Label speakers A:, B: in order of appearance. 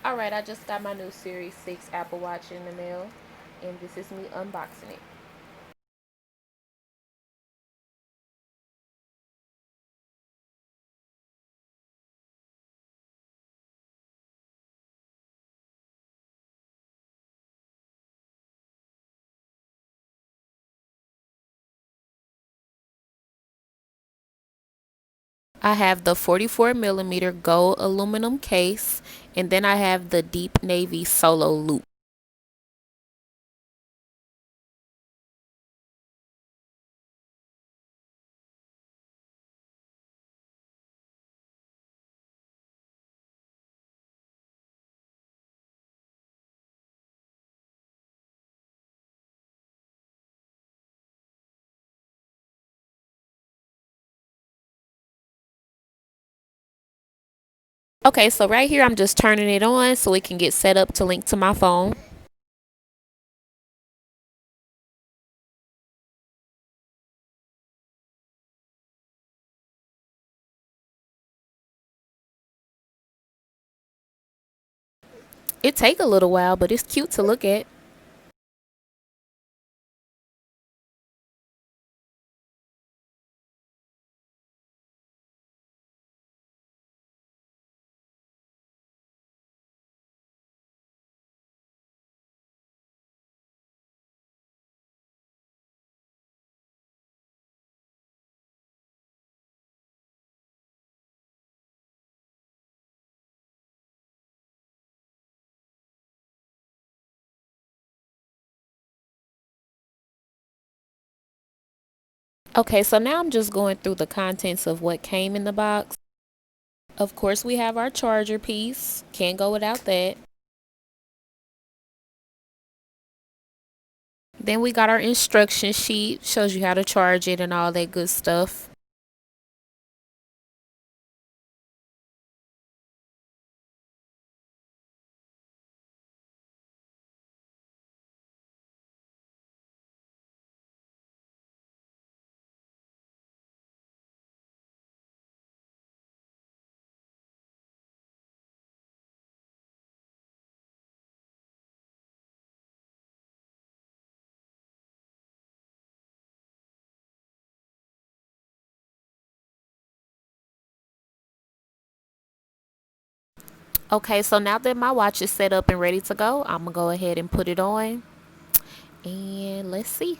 A: Alright, I just got my new Series 6 Apple Watch in the mail, and this is me unboxing it. I have the 44 millimeter gold aluminum case, and then I have the deep navy solo loop. Okay, so right here I'm just turning it on so it can get set up to link to my phone. It take a little while, but it's cute to look at. Okay, so now I'm just going through the contents of what came in the box. Of course, we have our charger piece. Can't go without that. Then we got our instruction sheet, shows you how to charge it and all that good stuff. Okay, so now that my watch is set up and ready to go, I'm gonna go ahead and put it on and let's see.